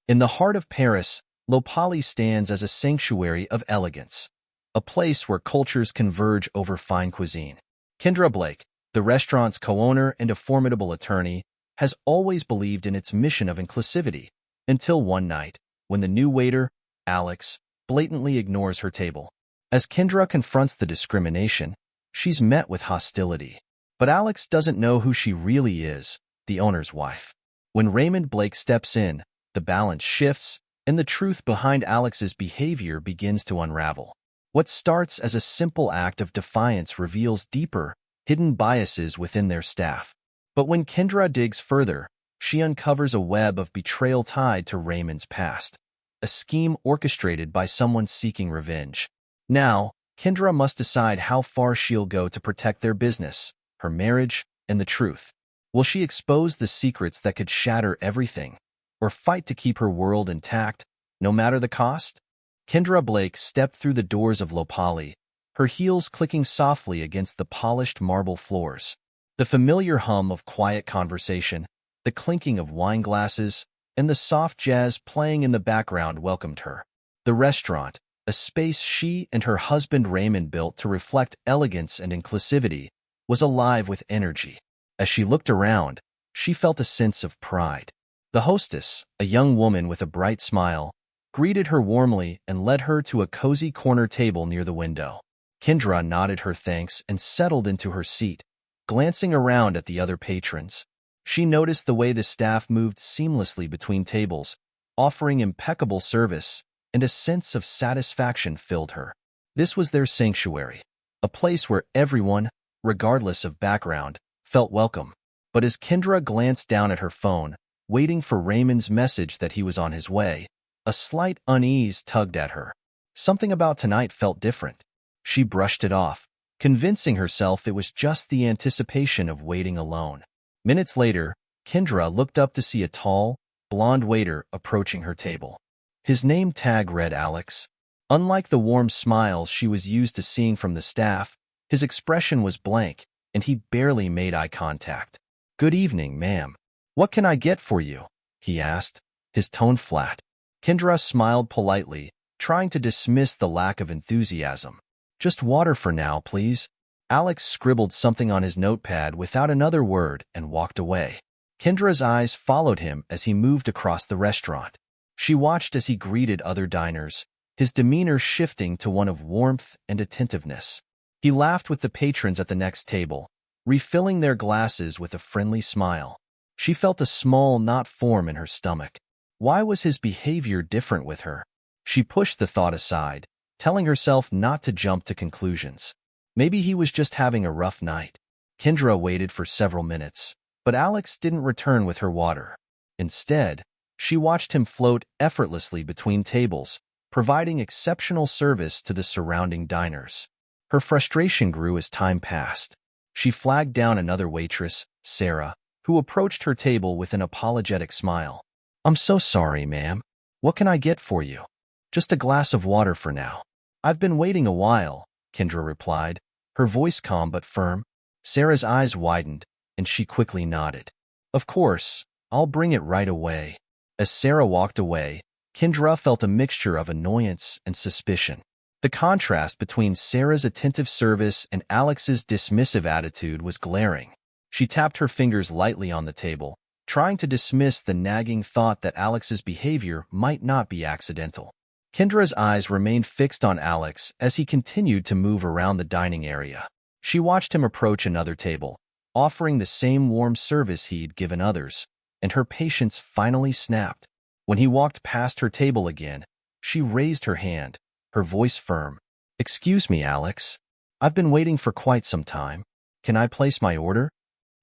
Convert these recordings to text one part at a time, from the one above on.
In the heart of Paris, Lopali stands as a sanctuary of elegance, a place where cultures converge over fine cuisine. Kendra Blake, the restaurant's co-owner and a formidable attorney, has always believed in its mission of inclusivity, until one night, when the new waiter, Alex, blatantly ignores her table. As Kendra confronts the discrimination, she's met with hostility. But Alex doesn't know who she really is, the owner's wife. When Raymond Blake steps in, the balance shifts, and the truth behind Alex's behavior begins to unravel. What starts as a simple act of defiance reveals deeper, hidden biases within their staff. But when Kendra digs further, she uncovers a web of betrayal tied to Raymond's past, a scheme orchestrated by someone seeking revenge. Now, Kendra must decide how far she'll go to protect their business, her marriage, and the truth. Will she expose the secrets that could shatter everything, or fight to keep her world intact, no matter the cost? Kendra Blake stepped through the doors of Lopali, her heels clicking softly against the polished marble floors. The familiar hum of quiet conversation, the clinking of wine glasses, and the soft jazz playing in the background welcomed her. The restaurant, a space she and her husband Raymond built to reflect elegance and inclusivity, was alive with energy. As she looked around, she felt a sense of pride. The hostess, a young woman with a bright smile, greeted her warmly and led her to a cozy corner table near the window. Kendra nodded her thanks and settled into her seat, glancing around at the other patrons. She noticed the way the staff moved seamlessly between tables, offering impeccable service, and a sense of satisfaction filled her. This was their sanctuary, a place where everyone, regardless of background, felt welcome. But as Kendra glanced down at her phone, waiting for Raymond's message that he was on his way, a slight unease tugged at her. Something about tonight felt different. She brushed it off, convincing herself it was just the anticipation of waiting alone. Minutes later, Kendra looked up to see a tall, blonde waiter approaching her table. His name tag read Alex. Unlike the warm smiles she was used to seeing from the staff, his expression was blank, and he barely made eye contact. "Good evening, ma'am. What can I get for you?" he asked, his tone flat. Kendra smiled politely, trying to dismiss the lack of enthusiasm. "Just water for now, please." Alex scribbled something on his notepad without another word and walked away. Kendra's eyes followed him as he moved across the restaurant. She watched as he greeted other diners, his demeanor shifting to one of warmth and attentiveness. He laughed with the patrons at the next table, refilling their glasses with a friendly smile. She felt a small knot form in her stomach. Why was his behavior different with her? She pushed the thought aside, telling herself not to jump to conclusions. Maybe he was just having a rough night. Kendra waited for several minutes, but Alex didn't return with her water. Instead, she watched him float effortlessly between tables, providing exceptional service to the surrounding diners. Her frustration grew as time passed. She flagged down another waitress, Sarah, who approached her table with an apologetic smile. "I'm so sorry, ma'am. What can I get for you?" "Just a glass of water for now." "I've been waiting a while," Kendra replied, her voice calm but firm. Sarah's eyes widened, and she quickly nodded. "Of course, I'll bring it right away." As Sarah walked away, Kendra felt a mixture of annoyance and suspicion. The contrast between Sarah's attentive service and Alex's dismissive attitude was glaring. She tapped her fingers lightly on the table, trying to dismiss the nagging thought that Alex's behavior might not be accidental. Kendra's eyes remained fixed on Alex as he continued to move around the dining area. She watched him approach another table, offering the same warm service he'd given others, and her patience finally snapped. When he walked past her table again, she raised her hand, her voice firm. "Excuse me, Alex. I've been waiting for quite some time. Can I place my order?"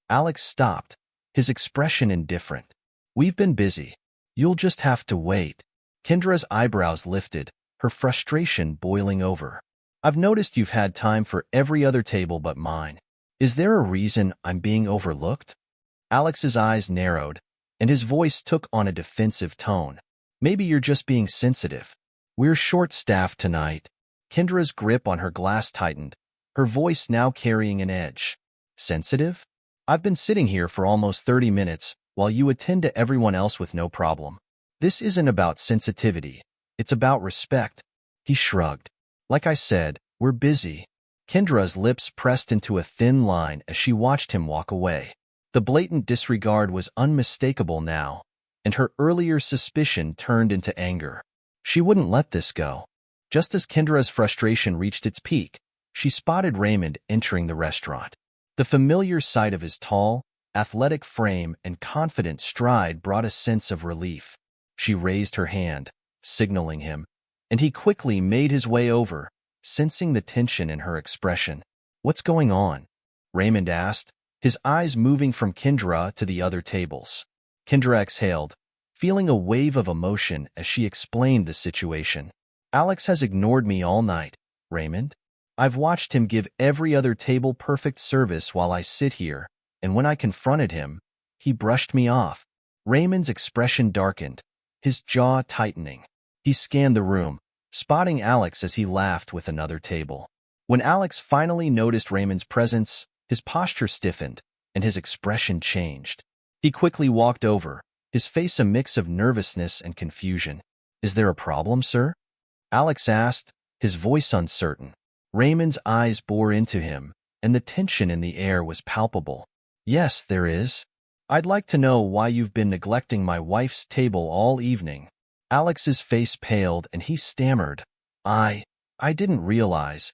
Alex stopped, his expression indifferent. "We've been busy. You'll just have to wait." Kendra's eyebrows lifted, her frustration boiling over. "I've noticed you've had time for every other table but mine. Is there a reason I'm being overlooked?" Alex's eyes narrowed, and his voice took on a defensive tone. "Maybe you're just being sensitive. We're short-staffed tonight." Kendra's grip on her glass tightened, her voice now carrying an edge. "Sensitive? I've been sitting here for almost 30 minutes while you attend to everyone else with no problem. This isn't about sensitivity. It's about respect. He shrugged. Like I said, we're busy. Kendra's lips pressed into a thin line as she watched him walk away. The blatant disregard was unmistakable now, and her earlier suspicion turned into anger. She wouldn't let this go. Just as Kendra's frustration reached its peak, she spotted Raymond entering the restaurant. The familiar sight of his tall, athletic frame and confident stride brought a sense of relief. She raised her hand, signaling him, and he quickly made his way over, sensing the tension in her expression. "What's going on?" Raymond asked, his eyes moving from Kendra to the other tables. Kendra exhaled, feeling a wave of emotion as she explained the situation. "Alex has ignored me all night, Raymond. I've watched him give every other table perfect service while I sit here, and when I confronted him, he brushed me off." Raymond's expression darkened, his jaw tightening. He scanned the room, spotting Alex as he laughed with another table. When Alex finally noticed Raymond's presence, his posture stiffened, and his expression changed. He quickly walked over, his face a mix of nervousness and confusion. "Is there a problem, sir?" Alex asked, his voice uncertain. Raymond's eyes bore into him, and the tension in the air was palpable. "Yes, there is. I'd like to know why you've been neglecting my wife's table all evening." Alex's face paled and he stammered, I didn't realize."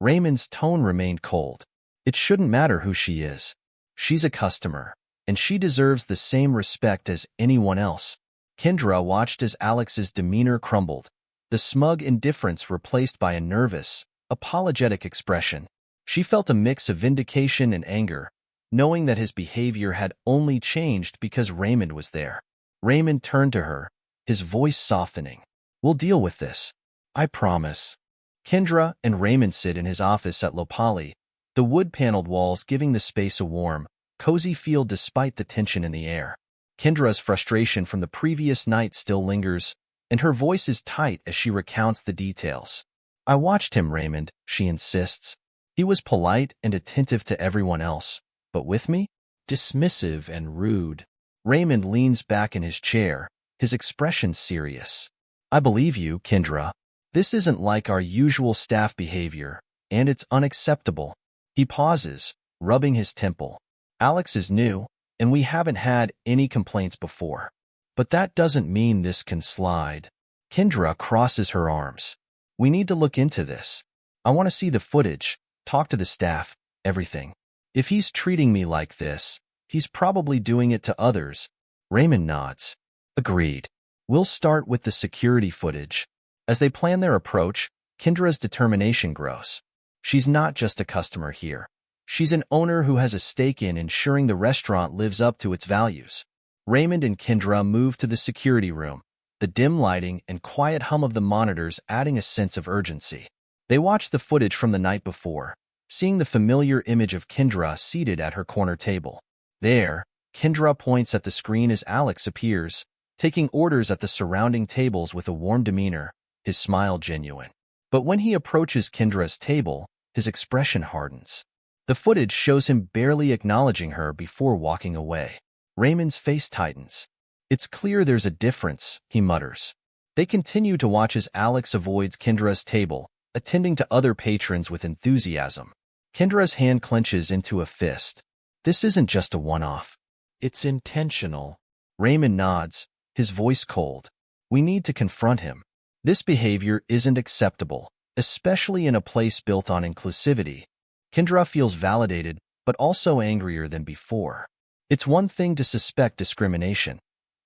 Raymond's tone remained cold. "It shouldn't matter who she is. She's a customer, and she deserves the same respect as anyone else." Kendra watched as Alex's demeanor crumbled, the smug indifference replaced by a nervous, apologetic expression. She felt a mix of vindication and anger, knowing that his behavior had only changed because Raymond was there. Raymond turned to her, his voice softening. "We'll deal with this. I promise." Kendra and Raymond sit in his office at Lopali, the wood-paneled walls giving the space a warm, cozy feel despite the tension in the air. Kendra's frustration from the previous night still lingers, and her voice is tight as she recounts the details. "I watched him, Raymond," she insists. "He was polite and attentive to everyone else, but with me? Dismissive and rude." Raymond leans back in his chair, his expression serious. "I believe you, Kendra. This isn't like our usual staff behavior, and it's unacceptable." He pauses, rubbing his temple. "Alex is new, and we haven't had any complaints before. But that doesn't mean this can slide." Kendra crosses her arms. "We need to look into this. I want to see the footage, talk to the staff, everything. If he's treating me like this, he's probably doing it to others." Raymond nods. "Agreed. We'll start with the security footage." As they plan their approach, Kendra's determination grows. She's not just a customer here. She's an owner who has a stake in ensuring the restaurant lives up to its values. Raymond and Kendra move to the security room, the dim lighting and quiet hum of the monitors adding a sense of urgency. They watch the footage from the night before, seeing the familiar image of Kendra seated at her corner table. There, Kendra points at the screen as Alex appears, taking orders at the surrounding tables with a warm demeanor, his smile genuine. But when he approaches Kendra's table, his expression hardens. The footage shows him barely acknowledging her before walking away. Raymond's face tightens. "It's clear there's a difference," he mutters. They continue to watch as Alex avoids Kendra's table, attending to other patrons with enthusiasm. Kendra's hand clenches into a fist. "This isn't just a one-off. It's intentional." Raymond nods, his voice cold. "We need to confront him. This behavior isn't acceptable, especially in a place built on inclusivity." Kendra feels validated, but also angrier than before. It's one thing to suspect discrimination.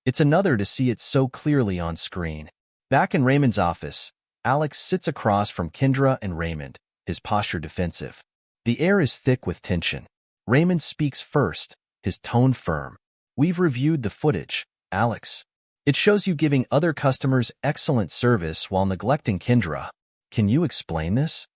It's another to see it so clearly on screen. Back in Raymond's office, Alex sits across from Kendra and Raymond, his posture defensive. The air is thick with tension. Raymond speaks first, his tone firm. "We've reviewed the footage, Alex. It shows you giving other customers excellent service while neglecting Kendra. Can you explain this?"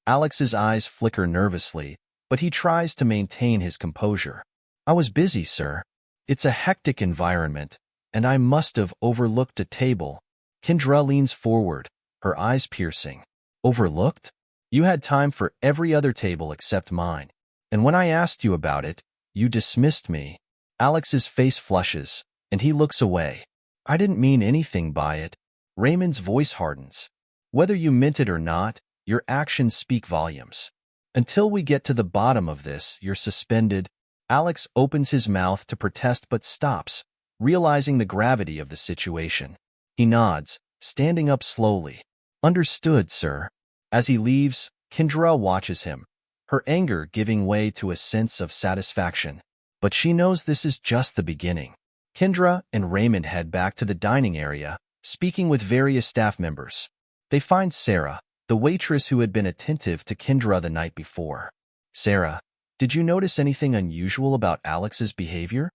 Alex's eyes flicker nervously, but he tries to maintain his composure. "I was busy, sir. It's a hectic environment, and I must have overlooked a table." Kendra leans forward, her eyes piercing. "Overlooked? You had time for every other table except mine. And when I asked you about it, you dismissed me." Alex's face flushes, and he looks away. I didn't mean anything by it. Raymond's voice hardens. Whether you meant it or not, your actions speak volumes. Until we get to the bottom of this, you're suspended. Alex opens his mouth to protest but stops, realizing the gravity of the situation. He nods, standing up slowly. Understood, sir. As he leaves, Kendra watches him, her anger giving way to a sense of satisfaction. But she knows this is just the beginning. Kendra and Raymond head back to the dining area, speaking with various staff members. They find Sarah, the waitress who had been attentive to Kendra the night before. Sarah, did you notice anything unusual about Alex's behavior?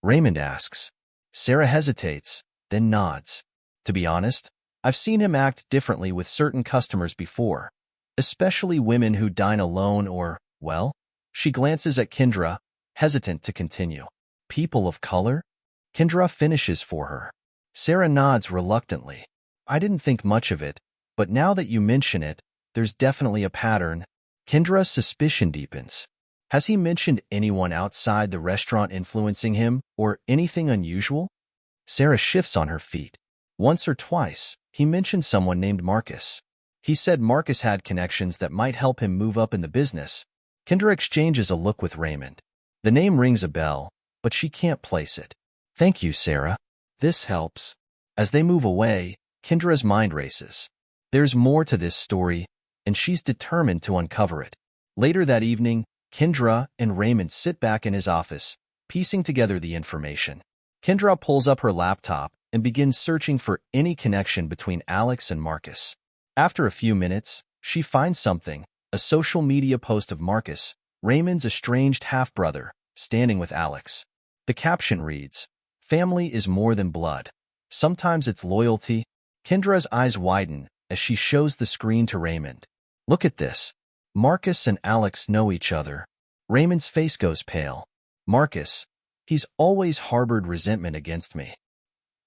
Raymond asks. Sarah hesitates, then nods. To be honest, I've seen him act differently with certain customers before, especially women who dine alone or, well, she glances at Kendra, hesitant to continue. People of color? Kendra finishes for her. Sarah nods reluctantly. I didn't think much of it, but now that you mention it, there's definitely a pattern. Kendra's suspicion deepens. Has he mentioned anyone outside the restaurant influencing him, or anything unusual? Sarah shifts on her feet. Once or twice, he mentioned someone named Marcus. He said Marcus had connections that might help him move up in the business. Kendra exchanges a look with Raymond. The name rings a bell, but she can't place it. Thank you, Sarah. This helps. As they move away, Kendra's mind races. There's more to this story, and she's determined to uncover it. Later that evening, Kendra and Raymond sit back in his office, piecing together the information. Kendra pulls up her laptop and begins searching for any connection between Alex and Marcus. After a few minutes, she finds something, a social media post of Marcus, Raymond's estranged half-brother, standing with Alex. The caption reads, "Family is more than blood. Sometimes it's loyalty." Kendra's eyes widen as she shows the screen to Raymond. Look at this. Marcus and Alex know each other. Raymond's face goes pale. Marcus, he's always harbored resentment against me.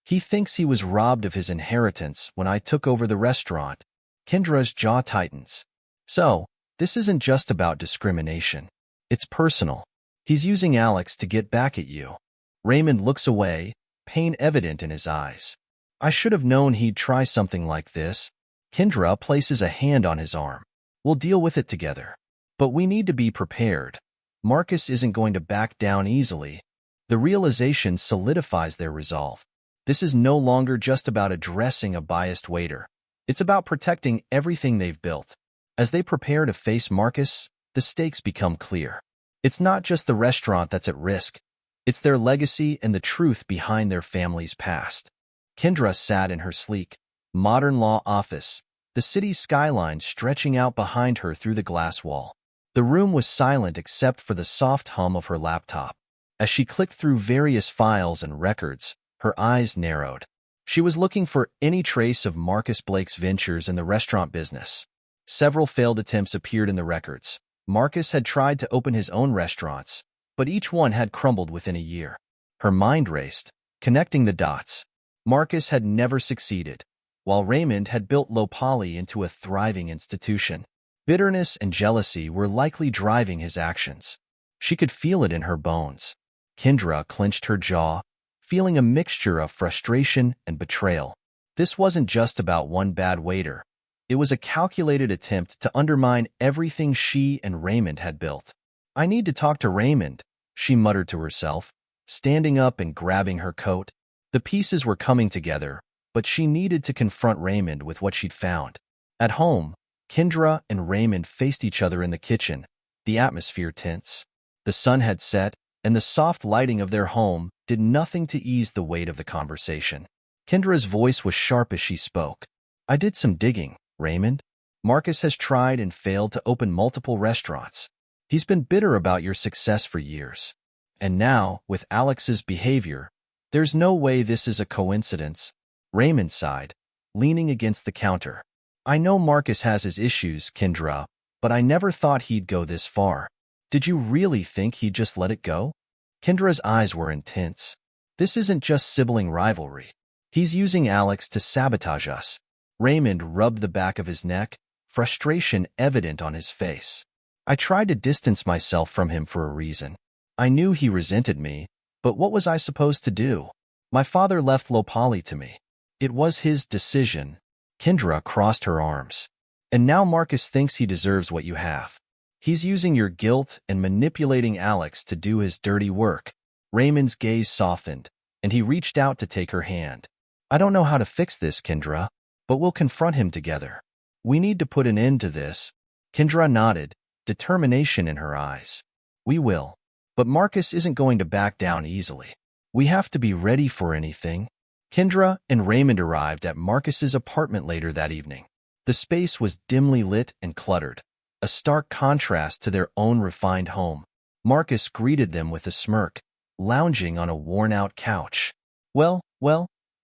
He thinks he was robbed of his inheritance when I took over the restaurant. Kendra's jaw tightens. So, this isn't just about discrimination. It's personal. He's using Alex to get back at you. Raymond looks away, pain evident in his eyes. I should have known he'd try something like this. Kendra places a hand on his arm. We'll deal with it together. But we need to be prepared. Marcus isn't going to back down easily. The realization solidifies their resolve. This is no longer just about addressing a biased waiter. It's about protecting everything they've built. As they prepare to face Marcus, the stakes become clear. It's not just the restaurant that's at risk. It's their legacy and the truth behind their family's past. Kendra sat in her sleek, modern law office, the city's skyline stretching out behind her through the glass wall. The room was silent except for the soft hum of her laptop. As she clicked through various files and records, her eyes narrowed. She was looking for any trace of Marcus Blake's ventures in the restaurant business. Several failed attempts appeared in the records. Marcus had tried to open his own restaurants, but each one had crumbled within a year. Her mind raced, connecting the dots. Marcus had never succeeded, while Raymond had built Lopali into a thriving institution. Bitterness and jealousy were likely driving his actions. She could feel it in her bones. Kendra clenched her jaw, feeling a mixture of frustration and betrayal. This wasn't just about one bad waiter. It was a calculated attempt to undermine everything she and Raymond had built. I need to talk to Raymond, she muttered to herself, standing up and grabbing her coat. The pieces were coming together, but she needed to confront Raymond with what she'd found. At home, Kendra and Raymond faced each other in the kitchen, the atmosphere tense. The sun had set, and the soft lighting of their home did nothing to ease the weight of the conversation. Kendra's voice was sharp as she spoke. I did some digging, Raymond. Marcus has tried and failed to open multiple restaurants. He's been bitter about your success for years. And now, with Alex's behavior, there's no way this is a coincidence. Raymond sighed, leaning against the counter. I know Marcus has his issues, Kendra, but I never thought he'd go this far. Did you really think he'd just let it go? Kendra's eyes were intense. This isn't just sibling rivalry. He's using Alex to sabotage us. Raymond rubbed the back of his neck, frustration evident on his face. I tried to distance myself from him for a reason. I knew he resented me, but what was I supposed to do? My father left Lopali to me. It was his decision. Kendra crossed her arms. And now Marcus thinks he deserves what you have. He's using your guilt and manipulating Alex to do his dirty work. Raymond's gaze softened, and he reached out to take her hand. I don't know how to fix this, Kendra, but we'll confront him together. We need to put an end to this. Kendra nodded, determination in her eyes. We will. But Marcus isn't going to back down easily. We have to be ready for anything. Kendra and Raymond arrived at Marcus's apartment later that evening. The space was dimly lit and cluttered, a stark contrast to their own refined home. Marcus greeted them with a smirk, lounging on a worn-out couch. Well,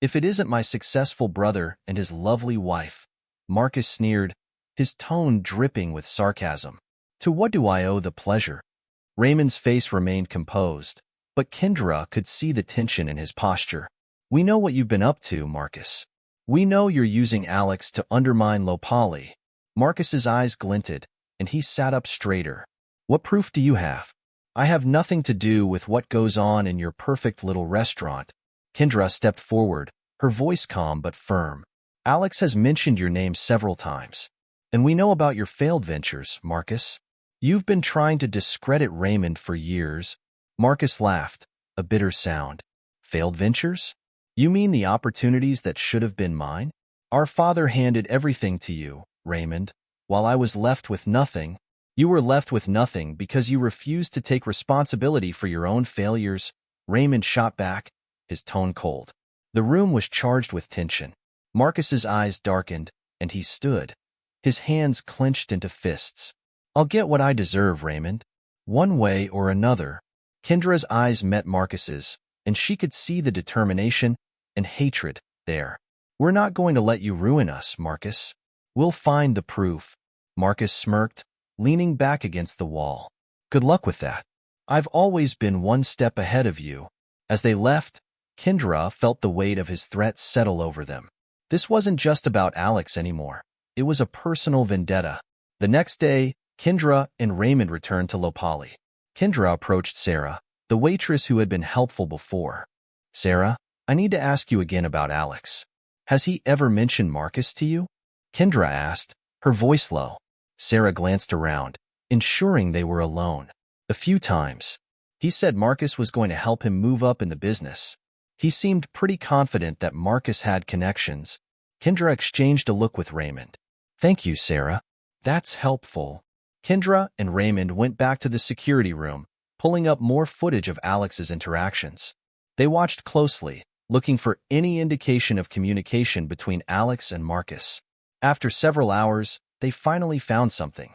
if it isn't my successful brother and his lovely wife, Marcus sneered, his tone dripping with sarcasm. To what do I owe the pleasure? Raymond's face remained composed, but Kendra could see the tension in his posture. We know what you've been up to, Marcus. We know you're using Alex to undermine Lopali. Marcus's eyes glinted, and he sat up straighter. What proof do you have? I have nothing to do with what goes on in your perfect little restaurant. Kendra stepped forward, her voice calm but firm. Alex has mentioned your name several times, and we know about your failed ventures, Marcus. You've been trying to discredit Raymond for years. Marcus laughed, a bitter sound. Failed ventures? You mean the opportunities that should have been mine? Our father handed everything to you, Raymond, while I was left with nothing. You were left with nothing because you refused to take responsibility for your own failures. Raymond shot back, his tone cold. The room was charged with tension. Marcus's eyes darkened, and he stood, his hands clenched into fists. I'll get what I deserve, Raymond. One way or another. Kendra's eyes met Marcus's, and she could see the determination and hatred there. We're not going to let you ruin us, Marcus. We'll find the proof. Marcus smirked, leaning back against the wall. Good luck with that. I've always been one step ahead of you. As they left, Kendra felt the weight of his threats settle over them. This wasn't just about Alex anymore. It was a personal vendetta. The next day, Kendra and Raymond returned to Lopali. Kendra approached Sarah, the waitress who had been helpful before. Sarah, I need to ask you again about Alex. Has he ever mentioned Marcus to you? Kendra asked, her voice low. Sarah glanced around, ensuring they were alone. A few times. He said Marcus was going to help him move up in the business. He seemed pretty confident that Marcus had connections. Kendra exchanged a look with Raymond. Thank you, Sarah. That's helpful. Kendra and Raymond went back to the security room, pulling up more footage of Alex's interactions. They watched closely, looking for any indication of communication between Alex and Marcus. After several hours, they finally found something.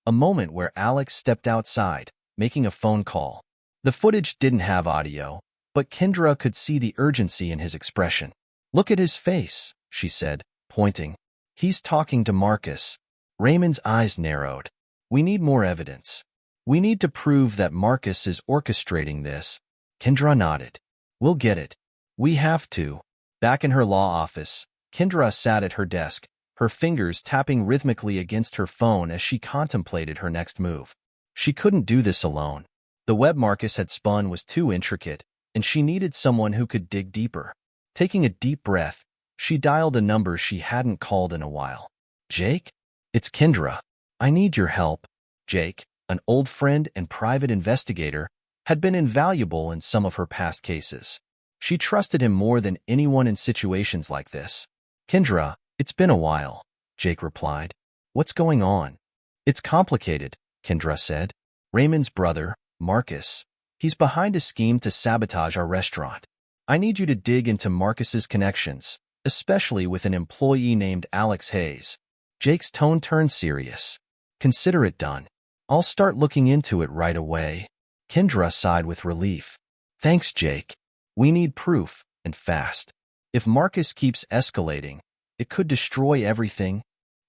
A moment where Alex stepped outside, making a phone call. The footage didn't have audio, but Kendra could see the urgency in his expression. Look at his face, she said, pointing. He's talking to Marcus. Raymond's eyes narrowed. We need more evidence. We need to prove that Marcus is orchestrating this. Kendra nodded. We'll get it. We have to. Back in her law office, Kendra sat at her desk, her fingers tapping rhythmically against her phone as she contemplated her next move. She couldn't do this alone. The web Marcus had spun was too intricate, and she needed someone who could dig deeper. Taking a deep breath, she dialed a number she hadn't called in a while. Jake? It's Kendra. I need your help. Jake, an old friend and private investigator, had been invaluable in some of her past cases. She trusted him more than anyone in situations like this. Kendra, it's been a while, Jake replied. What's going on? It's complicated, Kendra said. Raymond's brother, Marcus. He's behind a scheme to sabotage our restaurant. I need you to dig into Marcus's connections, especially with an employee named Alex Hayes. Jake's tone turned serious. Consider it done. I'll start looking into it right away. Kendra sighed with relief. Thanks, Jake. We need proof, and fast. If Marcus keeps escalating, it could destroy everything.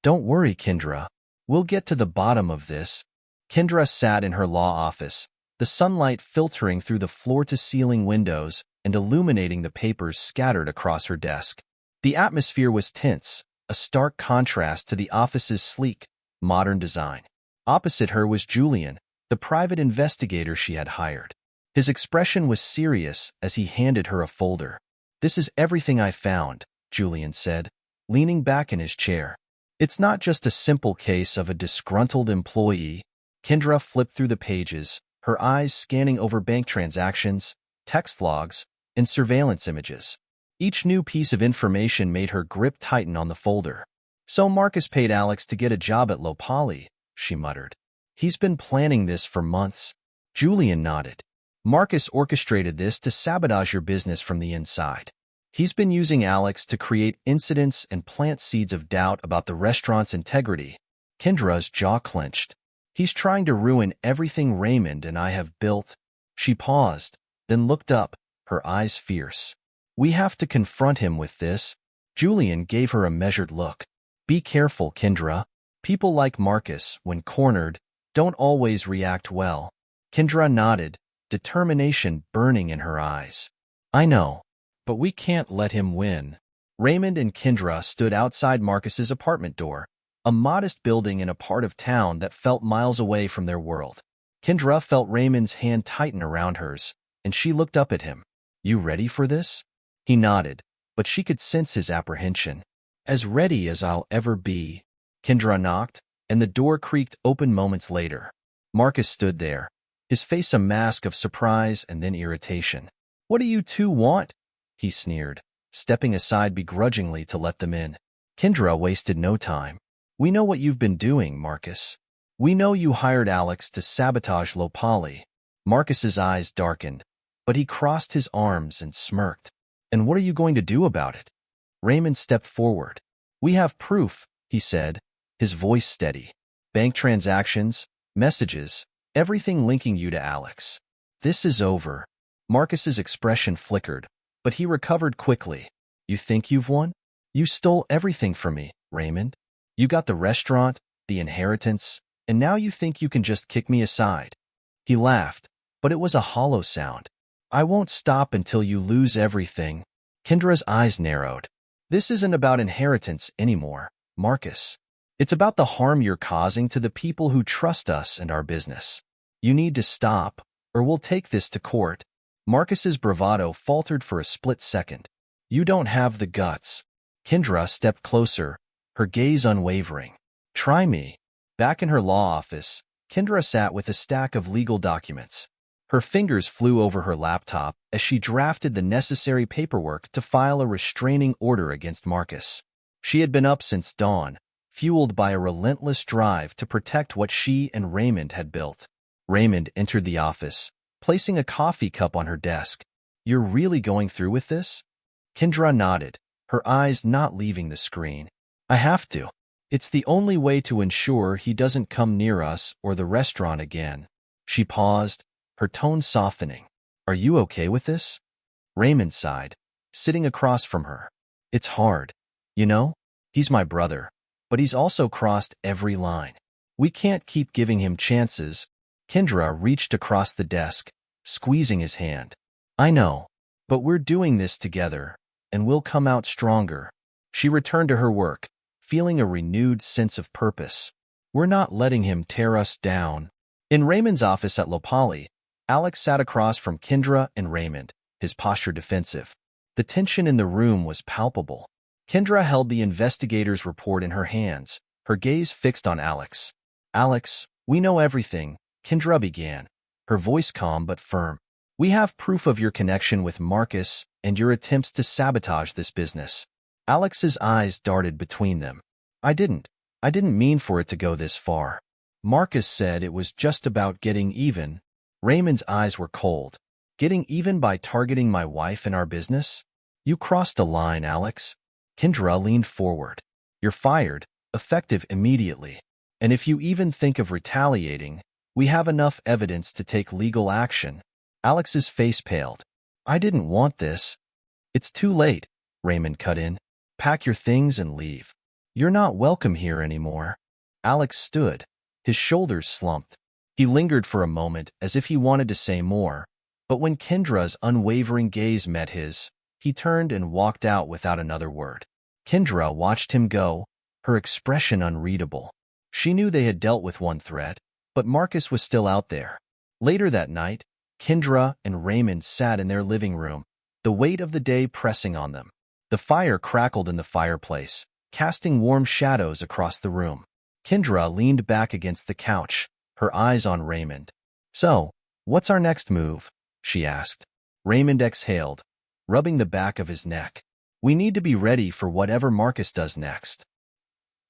Don't worry, Kendra. We'll get to the bottom of this. Kendra sat in her law office, the sunlight filtering through the floor-to-ceiling windows and illuminating the papers scattered across her desk. The atmosphere was tense, a stark contrast to the office's sleek, modern design. Opposite her was Julian, the private investigator she had hired. His expression was serious as he handed her a folder. This is everything I found, Julian said, leaning back in his chair. It's not just a simple case of a disgruntled employee. Kendra flipped through the pages, her eyes scanning over bank transactions, text logs, and surveillance images. Each new piece of information made her grip tighten on the folder. So Marcus paid Alex to get a job at Lopali, she muttered. He's been planning this for months. Julian nodded. Marcus orchestrated this to sabotage your business from the inside. He's been using Alex to create incidents and plant seeds of doubt about the restaurant's integrity. Kendra's jaw clenched. He's trying to ruin everything Raymond and I have built. She paused, then looked up, her eyes fierce. We have to confront him with this. Julian gave her a measured look. Be careful, Kendra. People like Marcus, when cornered, don't always react well. Kendra nodded, determination burning in her eyes. I know, but we can't let him win. Raymond and Kendra stood outside Marcus's apartment door, a modest building in a part of town that felt miles away from their world. Kendra felt Raymond's hand tighten around hers, and she looked up at him. You ready for this? He nodded, but she could sense his apprehension. As ready as I'll ever be. Kendra knocked, and the door creaked open moments later. Marcus stood there, his face a mask of surprise and then irritation. What do you two want? He sneered, stepping aside begrudgingly to let them in. Kendra wasted no time. We know what you've been doing, Marcus. We know you hired Alex to sabotage Lopali. Marcus's eyes darkened, but he crossed his arms and smirked. And what are you going to do about it? Raymond stepped forward. We have proof, he said, his voice steady. Bank transactions, messages, everything linking you to Alex. This is over. Marcus's expression flickered, but he recovered quickly. You think you've won? You stole everything from me, Raymond. You got the restaurant, the inheritance, and now you think you can just kick me aside. He laughed, but it was a hollow sound. I won't stop until you lose everything. Kendra's eyes narrowed. This isn't about inheritance anymore, Marcus. It's about the harm you're causing to the people who trust us and our business. You need to stop, or we'll take this to court. Marcus's bravado faltered for a split second. You don't have the guts. Kendra stepped closer, her gaze unwavering. Try me. Back in her law office, Kendra sat with a stack of legal documents. Her fingers flew over her laptop as she drafted the necessary paperwork to file a restraining order against Marcus. She had been up since dawn, fueled by a relentless drive to protect what she and Raymond had built. Raymond entered the office, placing a coffee cup on her desk. You're really going through with this? Kendra nodded, her eyes not leaving the screen. I have to. It's the only way to ensure he doesn't come near us or the restaurant again. She paused, her tone softening. Are you okay with this? Raymond sighed, sitting across from her. It's hard. You know, he's my brother, but he's also crossed every line. We can't keep giving him chances. Kendra reached across the desk, squeezing his hand. I know, but we're doing this together, and we'll come out stronger. She returned to her work, feeling a renewed sense of purpose. We're not letting him tear us down. In Raymond's office at Lopali, Alex sat across from Kendra and Raymond, his posture defensive. The tension in the room was palpable. Kendra held the investigator's report in her hands, her gaze fixed on Alex. Alex, we know everything, Kendra began, her voice calm but firm. We have proof of your connection with Marcus and your attempts to sabotage this business. Alex's eyes darted between them. I didn't mean for it to go this far. Marcus said it was just about getting even. Raymond's eyes were cold. Getting even by targeting my wife and our business? You crossed a line, Alex. Kendra leaned forward. You're fired, effective immediately. And if you even think of retaliating, we have enough evidence to take legal action. Alex's face paled. I didn't want this. It's too late, Raymond cut in. Pack your things and leave. You're not welcome here anymore. Alex stood, his shoulders slumped. He lingered for a moment as if he wanted to say more, but when Kendra's unwavering gaze met his, he turned and walked out without another word. Kendra watched him go, her expression unreadable. She knew they had dealt with one threat, but Marcus was still out there. Later that night, Kendra and Raymond sat in their living room, the weight of the day pressing on them. The fire crackled in the fireplace, casting warm shadows across the room. Kendra leaned back against the couch, her eyes on Raymond. "So, what's our next move?" she asked. Raymond exhaled, rubbing the back of his neck. "We need to be ready for whatever Marcus does next.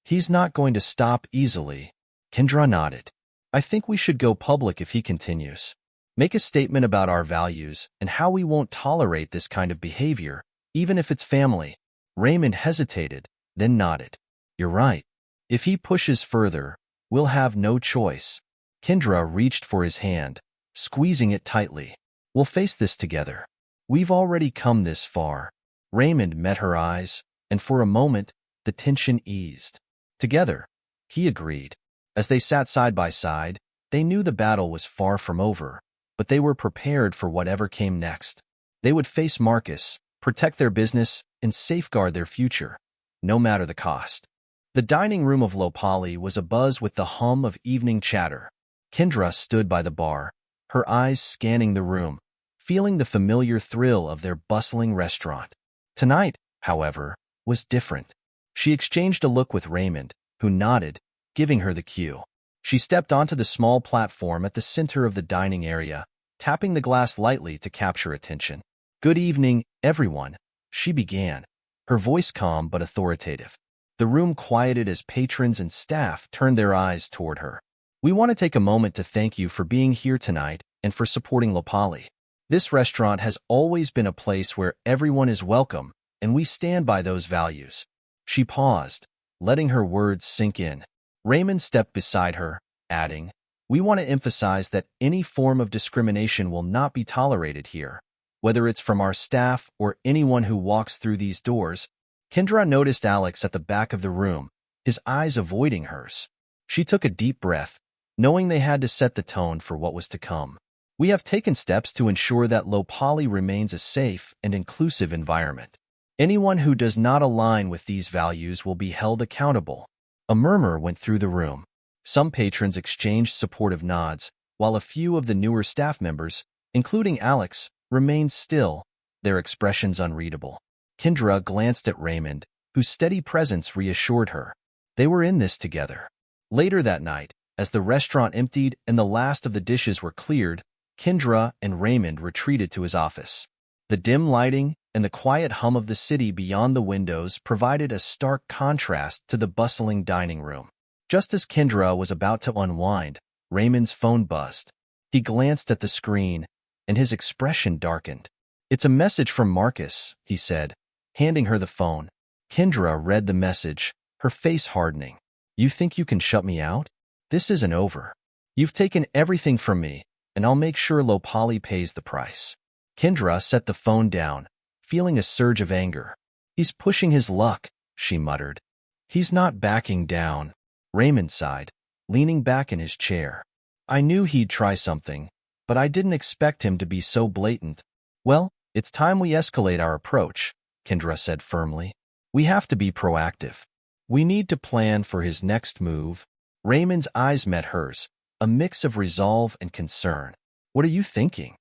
He's not going to stop easily." Kendra nodded. "I think we should go public if he continues. Make a statement about our values and how we won't tolerate this kind of behavior, even if it's family." Raymond hesitated, then nodded. "You're right. If he pushes further, we'll have no choice." Kendra reached for his hand, squeezing it tightly. "We'll face this together. We've already come this far." Raymond met her eyes, and for a moment, the tension eased. "Together," he agreed. As they sat side by side, they knew the battle was far from over, but they were prepared for whatever came next. They would face Marcus, protect their business, and safeguard their future, no matter the cost. The dining room of Lopali was abuzz with the hum of evening chatter. Kendra stood by the bar, her eyes scanning the room, feeling the familiar thrill of their bustling restaurant. Tonight, however, was different. She exchanged a look with Raymond, who nodded, giving her the cue. She stepped onto the small platform at the center of the dining area, tapping the glass lightly to capture attention. "Good evening, everyone," she began, her voice calm but authoritative. The room quieted as patrons and staff turned their eyes toward her. "We want to take a moment to thank you for being here tonight and for supporting Lopali. This restaurant has always been a place where everyone is welcome, and we stand by those values." She paused, letting her words sink in. Raymond stepped beside her, adding, "We want to emphasize that any form of discrimination will not be tolerated here, whether it's from our staff or anyone who walks through these doors." Kendra noticed Alex at the back of the room, his eyes avoiding hers. She took a deep breath, knowing they had to set the tone for what was to come. "We have taken steps to ensure that Lopali remains a safe and inclusive environment. Anyone who does not align with these values will be held accountable." A murmur went through the room. Some patrons exchanged supportive nods, while a few of the newer staff members, including Alex, remained still, their expressions unreadable. Kendra glanced at Raymond, whose steady presence reassured her. They were in this together. Later that night, as the restaurant emptied and the last of the dishes were cleared, Kendra and Raymond retreated to his office. The dim lighting and the quiet hum of the city beyond the windows provided a stark contrast to the bustling dining room. Just as Kendra was about to unwind, Raymond's phone buzzed. He glanced at the screen, and his expression darkened. "It's a message from Marcus," he said, handing her the phone. Kendra read the message, her face hardening. "You think you can shut me out? This isn't over. You've taken everything from me, and I'll make sure Lopali pays the price." Kendra set the phone down, feeling a surge of anger. "He's pushing his luck," she muttered. "He's not backing down." Raymond sighed, leaning back in his chair. "I knew he'd try something, but I didn't expect him to be so blatant." "Well, it's time we escalate our approach," Kendra said firmly. "We have to be proactive. We need to plan for his next move." Raymond's eyes met hers, a mix of resolve and concern. "What are you thinking?"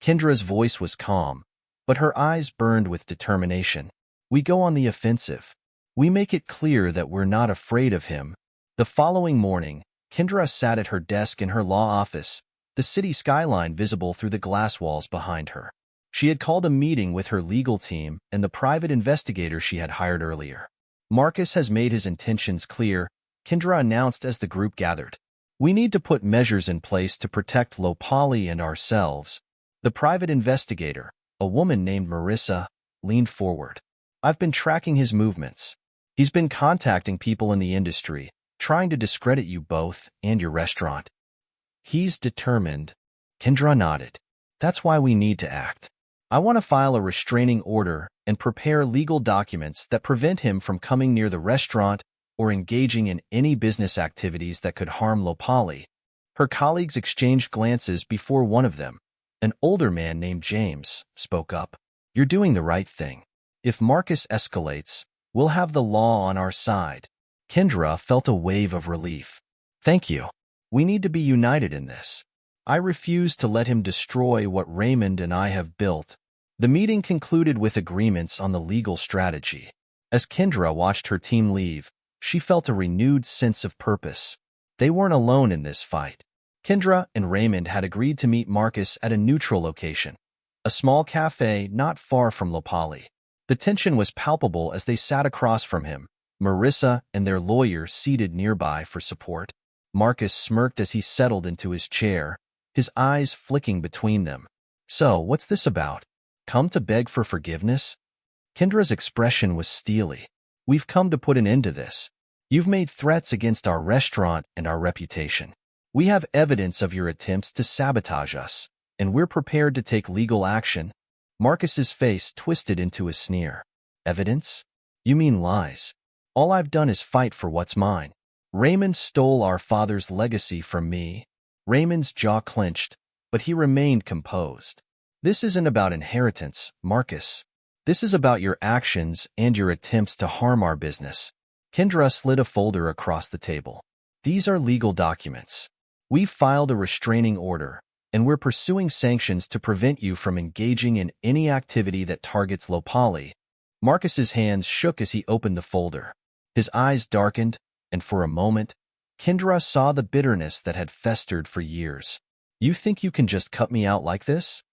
Kendra's voice was calm, but her eyes burned with determination. "We go on the offensive. We make it clear that we're not afraid of him." The following morning, Kendra sat at her desk in her law office, the city skyline visible through the glass walls behind her. She had called a meeting with her legal team and the private investigator she had hired earlier. "Marcus has made his intentions clear," Kendra announced as the group gathered. "We need to put measures in place to protect Lopali and ourselves." The private investigator, a woman named Marissa, leaned forward. "I've been tracking his movements. He's been contacting people in the industry, trying to discredit you both and your restaurant." "He's determined." Kendra nodded. "That's why we need to act. I want to file a restraining order and prepare legal documents that prevent him from coming near the restaurant or engaging in any business activities that could harm Lopali." Her colleagues exchanged glances before one of them, an older man named James, spoke up. "You're doing the right thing. If Marcus escalates, we'll have the law on our side." Kendra felt a wave of relief. "Thank you. We need to be united in this. I refuse to let him destroy what Raymond and I have built." The meeting concluded with agreements on the legal strategy. As Kendra watched her team leave, she felt a renewed sense of purpose. They weren't alone in this fight. Kendra and Raymond had agreed to meet Marcus at a neutral location, a small cafe not far from Lopali. The tension was palpable as they sat across from him, Marissa and their lawyer seated nearby for support. Marcus smirked as he settled into his chair, his eyes flicking between them. "So, what's this about? Come to beg for forgiveness?" Kendra's expression was steely. "We've come to put an end to this. You've made threats against our restaurant and our reputation. We have evidence of your attempts to sabotage us, and we're prepared to take legal action." Marcus's face twisted into a sneer. "Evidence? You mean lies? All I've done is fight for what's mine. Raymond stole our father's legacy from me." Raymond's jaw clenched, but he remained composed. "This isn't about inheritance, Marcus. This is about your actions and your attempts to harm our business." Kendra slid a folder across the table. "These are legal documents. We've filed a restraining order, and we're pursuing sanctions to prevent you from engaging in any activity that targets Lopali." Marcus's hands shook as he opened the folder. His eyes darkened, and for a moment, Kendra saw the bitterness that had festered for years. "You think you can just cut me out like this?"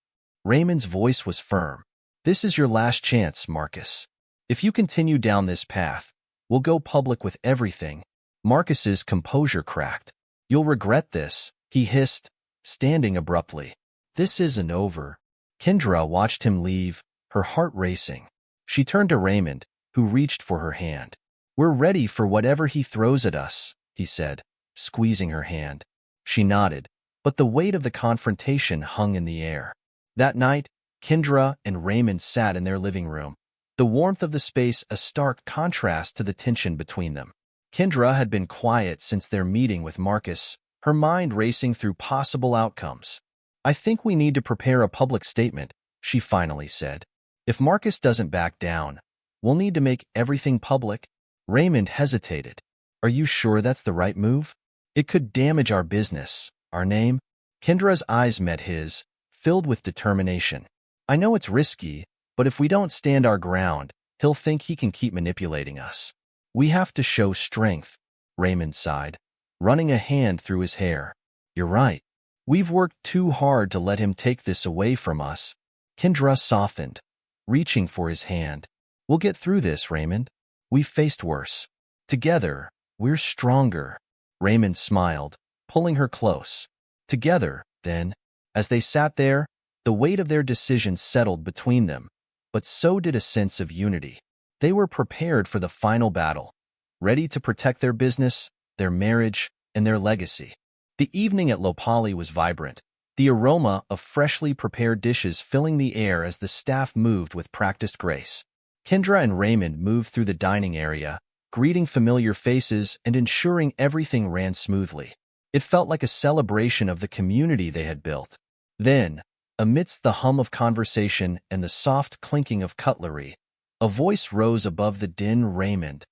Raymond's voice was firm. "This is your last chance, Marcus. If you continue down this path, we'll go public with everything." Marcus's composure cracked. "You'll regret this," he hissed, standing abruptly. "This isn't over." Kendra watched him leave, her heart racing. She turned to Raymond, who reached for her hand. "We're ready for whatever he throws at us," he said, squeezing her hand. She nodded, but the weight of the confrontation hung in the air. That night, Kendra and Raymond sat in their living room, the warmth of the space a stark contrast to the tension between them. Kendra had been quiet since their meeting with Marcus, her mind racing through possible outcomes. "I think we need to prepare a public statement," she finally said. "If Marcus doesn't back down, we'll need to make everything public." Raymond hesitated. "Are you sure that's the right move? It could damage our business, our name." Kendra's eyes met his, filled with determination. "I know it's risky, but if we don't stand our ground, he'll think he can keep manipulating us. We have to show strength." Raymond sighed, running a hand through his hair. "You're right. We've worked too hard to let him take this away from us." Kendra softened, reaching for his hand. "We'll get through this, Raymond. We've faced worse. Together, we're stronger." Raymond smiled, pulling her close. Together, then. As they sat there, the weight of their decision settled between them, but so did a sense of unity. They were prepared for the final battle, ready to protect their business, their marriage, and their legacy. The evening at Lopali was vibrant, the aroma of freshly prepared dishes filling the air as the staff moved with practiced grace. Kendra and Raymond moved through the dining area, greeting familiar faces and ensuring everything ran smoothly. It felt like a celebration of the community they had built. Then, amidst the hum of conversation and the soft clinking of cutlery, a voice rose above the din. "Raymond."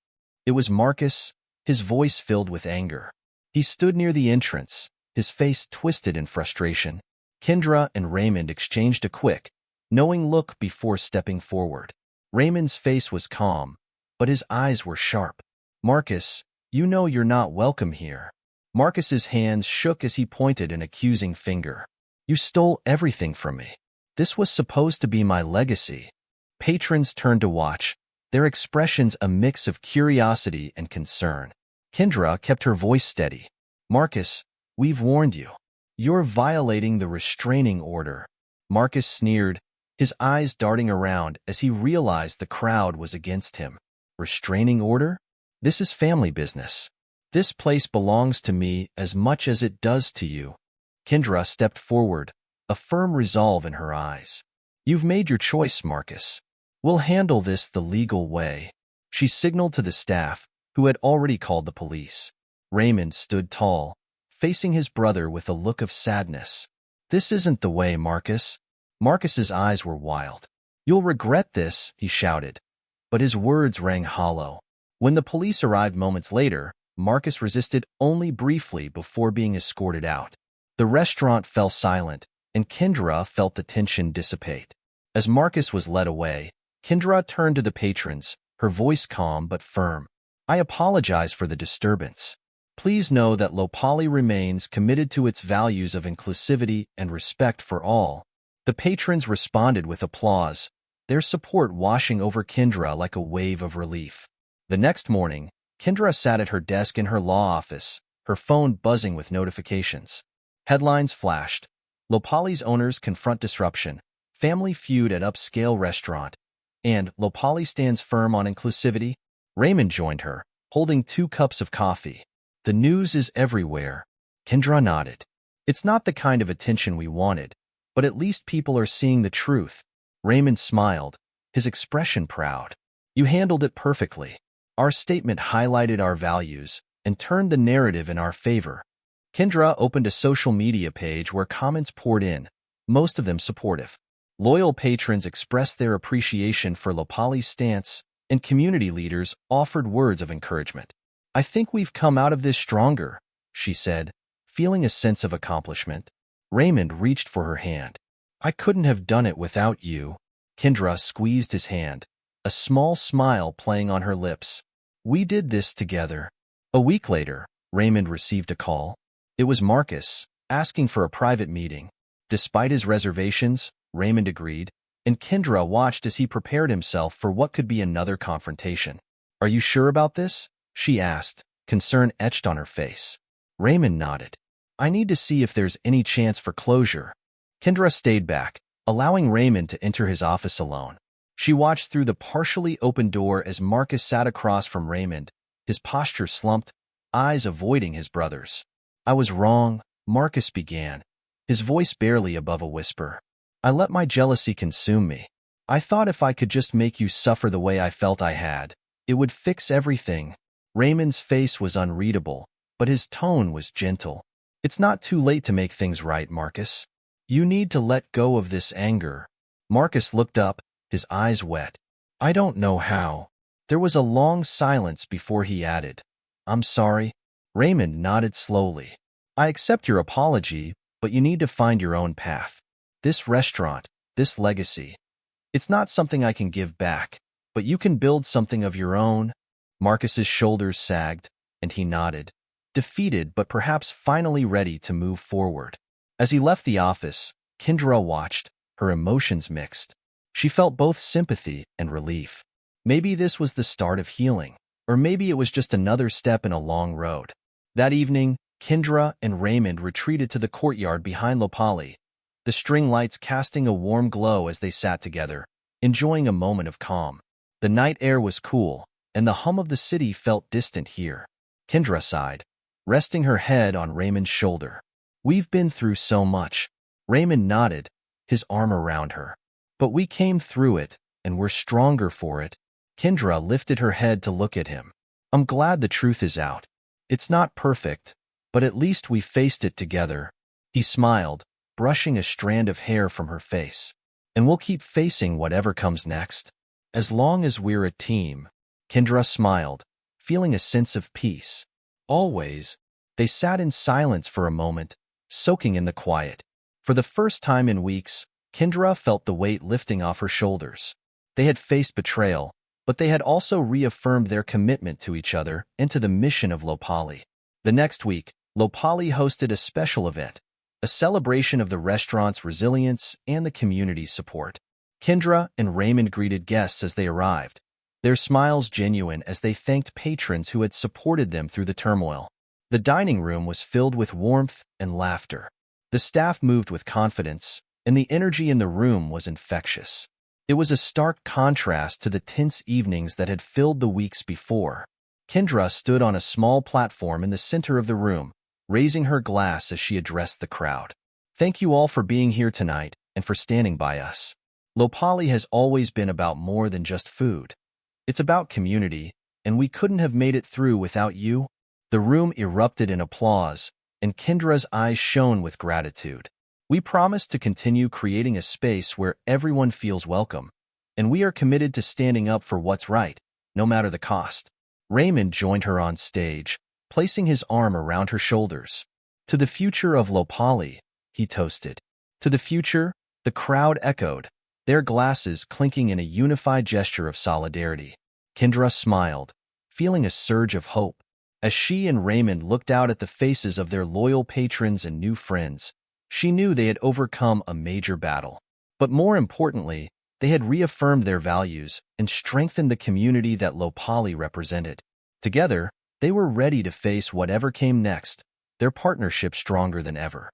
It was Marcus, his voice filled with anger. He stood near the entrance, his face twisted in frustration. Kendra and Raymond exchanged a quick, knowing look before stepping forward. Raymond's face was calm, but his eyes were sharp. "Marcus, you know you're not welcome here." Marcus's hands shook as he pointed an accusing finger. "You stole everything from me. This was supposed to be my legacy." Patrons turned to watch, their expressions a mix of curiosity and concern. Kendra kept her voice steady. "Marcus, we've warned you. You're violating the restraining order." Marcus sneered, his eyes darting around as he realized the crowd was against him. "Restraining order? This is family business. This place belongs to me as much as it does to you." Kendra stepped forward, a firm resolve in her eyes. "You've made your choice, Marcus. We'll handle this the legal way." She signaled to the staff, who had already called the police. Raymond stood tall, facing his brother with a look of sadness. "This isn't the way, Marcus." Marcus's eyes were wild. "You'll regret this," he shouted, but his words rang hollow. When the police arrived moments later, Marcus resisted only briefly before being escorted out. The restaurant fell silent, and Kendra felt the tension dissipate. As Marcus was led away, Kendra turned to the patrons, her voice calm but firm. I apologize for the disturbance. Please know that Lopali remains committed to its values of inclusivity and respect for all. The patrons responded with applause, their support washing over Kendra like a wave of relief. The next morning, Kendra sat at her desk in her law office, her phone buzzing with notifications. Headlines flashed. Lopali's owners confront disruption, family feud at upscale restaurant, and Lopali stands firm on inclusivity. Raymond joined her, holding 2 cups of coffee. The news is everywhere. Kendra nodded. It's not the kind of attention we wanted, but at least people are seeing the truth. Raymond smiled, his expression proud. You handled it perfectly. Our statement highlighted our values and turned the narrative in our favor. Kendra opened a social media page where comments poured in, most of them supportive. Loyal patrons expressed their appreciation for Lopali's stance, and community leaders offered words of encouragement. I think we've come out of this stronger, she said, feeling a sense of accomplishment. Raymond reached for her hand. I couldn't have done it without you. Kendra squeezed his hand, a small smile playing on her lips. We did this together. A week later, Raymond received a call. It was Marcus, asking for a private meeting. Despite his reservations, Raymond agreed, and Kendra watched as he prepared himself for what could be another confrontation. Are you sure about this? She asked, concern etched on her face. Raymond nodded. I need to see if there's any chance for closure. Kendra stayed back, allowing Raymond to enter his office alone. She watched through the partially open door as Marcus sat across from Raymond, his posture slumped, eyes avoiding his brother's. I was wrong, Marcus began, his voice barely above a whisper. I let my jealousy consume me. I thought if I could just make you suffer the way I felt I had, it would fix everything. Raymond's face was unreadable, but his tone was gentle. It's not too late to make things right, Marcus. You need to let go of this anger. Marcus looked up, his eyes wet. I don't know how. There was a long silence before he added, I'm sorry. Raymond nodded slowly. I accept your apology, but you need to find your own path. This restaurant, this legacy, it's not something I can give back, but you can build something of your own. Marcus's shoulders sagged, and he nodded, defeated but perhaps finally ready to move forward. As he left the office, Kendra watched, her emotions mixed. She felt both sympathy and relief. Maybe this was the start of healing, or maybe it was just another step in a long road. That evening, Kendra and Raymond retreated to the courtyard behind Lopali, the string lights casting a warm glow as they sat together, enjoying a moment of calm. The night air was cool, and the hum of the city felt distant here. Kendra sighed, resting her head on Raymond's shoulder. We've been through so much. Raymond nodded, his arm around her. But we came through it, and we're stronger for it. Kendra lifted her head to look at him. I'm glad the truth is out. It's not perfect, but at least we faced it together. He smiled, brushing a strand of hair from her face. And we'll keep facing whatever comes next. As long as we're a team. Kendra smiled, feeling a sense of peace. Always. They sat in silence for a moment, soaking in the quiet. For the first time in weeks, Kendra felt the weight lifting off her shoulders. They had faced betrayal, but they had also reaffirmed their commitment to each other and to the mission of Lopali. The next week, Lopali hosted a special event, a celebration of the restaurant's resilience and the community's support. Kendra and Raymond greeted guests as they arrived, their smiles genuine as they thanked patrons who had supported them through the turmoil. The dining room was filled with warmth and laughter. The staff moved with confidence, and the energy in the room was infectious. It was a stark contrast to the tense evenings that had filled the weeks before. Kendra stood on a small platform in the center of the room, raising her glass as she addressed the crowd. Thank you all for being here tonight and for standing by us. Lopali has always been about more than just food. It's about community, and we couldn't have made it through without you. The room erupted in applause, and Kendra's eyes shone with gratitude. We promise to continue creating a space where everyone feels welcome, and we are committed to standing up for what's right, no matter the cost. Raymond joined her on stage, placing his arm around her shoulders. To the future of Lopali, he toasted. To the future, the crowd echoed, their glasses clinking in a unified gesture of solidarity. Kendra smiled, feeling a surge of hope. As she and Raymond looked out at the faces of their loyal patrons and new friends, she knew they had overcome a major battle. But more importantly, they had reaffirmed their values and strengthened the community that Lopali represented. Together, they were ready to face whatever came next, their partnership stronger than ever.